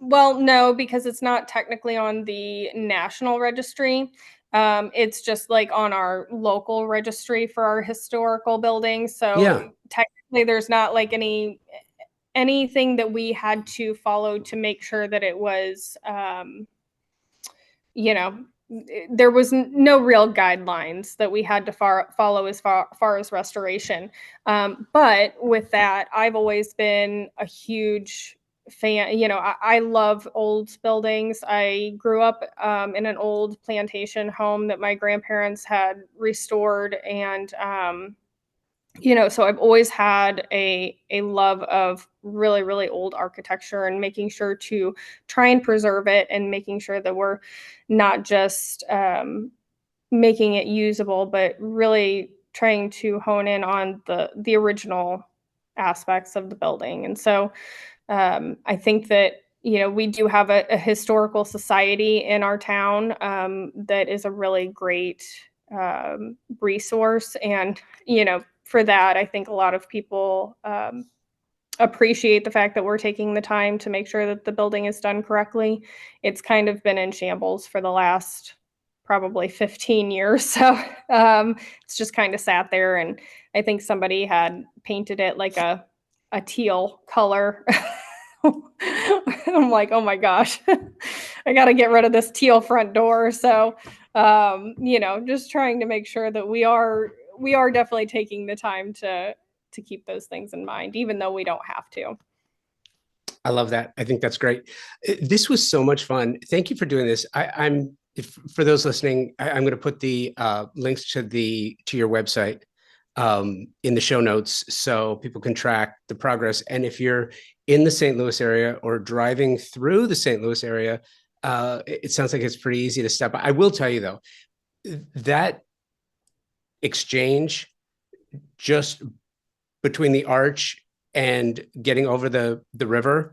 well, no, because it's not technically on the national registry. It's just like on our local registry for our historical buildings. So Yeah. technically, there's not like anything that we had to follow to make sure that it was, you know, there was no real guidelines that we had to follow as far as restoration. But with that, I've always been a huge fan. I love old buildings. I grew up in an old plantation home that my grandparents had restored, and so I've always had a love of really really old architecture and making sure to try and preserve it and making sure that we're not just making it usable, but really trying to hone in on the original aspects of the building. And so I think that we do have a historical society in our town that is a really great resource, and for that, I think a lot of people appreciate the fact that we're taking the time to make sure that the building is done correctly. It's kind of been in shambles for the last probably 15 years. So it's just kind of sat there, and I think somebody had painted it like a teal color. I'm like, oh my gosh, I got to get rid of this teal front door. So, just trying to make sure that we are definitely taking the time to keep those things in mind, even though we don't have to. I love that. I think that's great. This was so much fun. Thank you for doing this. For those listening, I'm going to put the links to your website in the show notes so people can track the progress. And if you're in the St. Louis area or driving through the St. Louis area, it sounds like it's pretty easy to step by. I will tell you though, that exchange just between the arch and getting over the river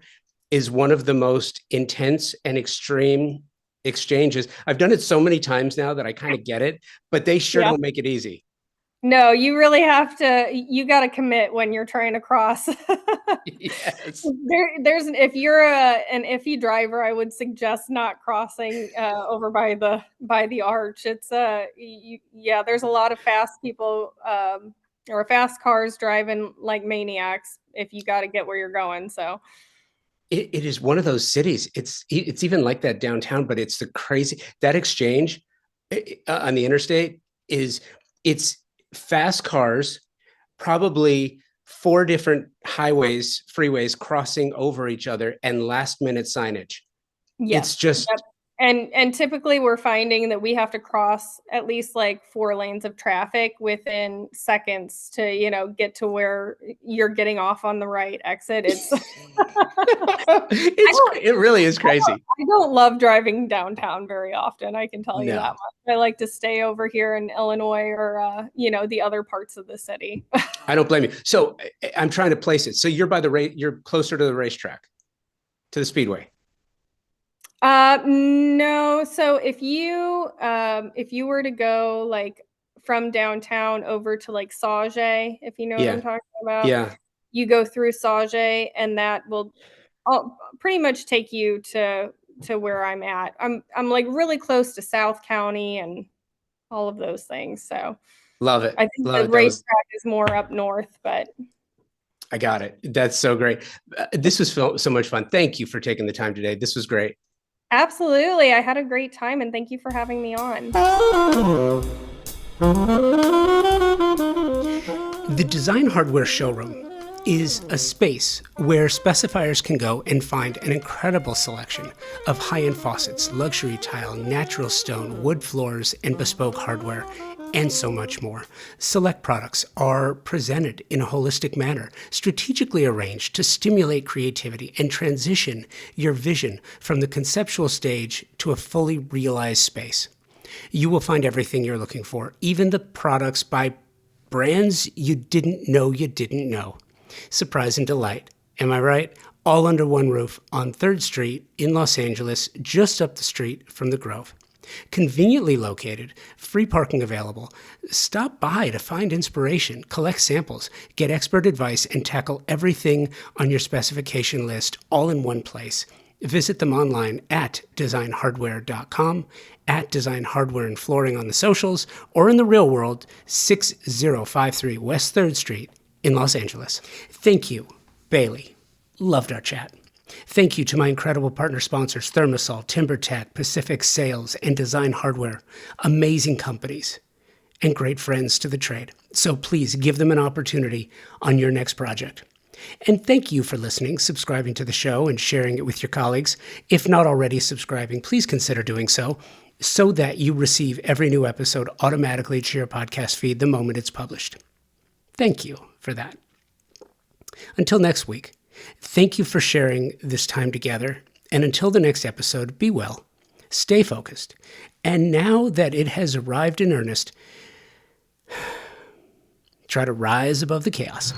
is one of the most intense and extreme exchanges. I've done it so many times now that I kind of get it, but they sure Yeah. don't make it easy. No, you really have to, you got to commit when you're trying to cross. Yes. There's if you're an iffy driver, I would suggest not crossing over by the arch. It's yeah, there's a lot of fast people or fast cars driving like maniacs if you got to get where you're going. So It is one of those cities. It's even like that downtown, but it's the crazy that exchange on the interstate it's fast cars, probably 4 different highways, freeways crossing over each other, and last minute signage. It's yes. just Yep. And typically we're finding that we have to cross at least like 4 lanes of traffic within seconds to, get to where you're getting off on the right exit. It's it really is crazy. I don't love driving downtown very often, I can tell you that No, much. I like to stay over here in Illinois or the other parts of the city. I don't blame you. So I'm trying to place it. So you're you're closer to the racetrack, to the speedway. No. So if you were to go like from downtown over to like Sauget, if you know what I'm Yeah, talking about, yeah. you go through Sauget, and that will pretty much take you to where I'm at. I'm like really close to South County and all of those things. So Love it. I think Love the it. That was racetrack is more up north, but I got it. That's so great. This was so much fun. Thank you for taking the time today. This was great. absolutely. I had a great time, and thank you for having me on. The Design Hardware Showroom is a space where specifiers can go and find an incredible selection of high-end faucets, luxury tile, natural stone, wood floors, and bespoke hardware, and so much more. Select products are presented in a holistic manner, strategically arranged to stimulate creativity and transition your vision from the conceptual stage to a fully realized space. You will find everything you're looking for, even the products by brands you didn't know you didn't know. Surprise and delight. Am I right? All under one roof on 3rd Street in Los Angeles, just up the street from the Grove. Conveniently located, free parking available. Stop by to find inspiration, collect samples, get expert advice, and tackle everything on your specification list all in one place. Visit them online at designhardware.com, at Design Hardware and Flooring on the socials, or in the real world, 6053 West 3rd Street in Los Angeles. Thank you, Bailey. Loved our chat. Thank you to my incredible partner sponsors, Thermosol, TimberTech, Pacific Sales, and Design Hardware. Amazing companies and great friends to the trade. So please give them an opportunity on your next project. And thank you for listening, subscribing to the show, and sharing it with your colleagues. If not already subscribing, please consider doing so that you receive every new episode automatically to your podcast feed the moment it's published. Thank you for that. Until next week, thank you for sharing this time together. And until the next episode, be well, stay focused. And now that it has arrived in earnest, try to rise above the chaos.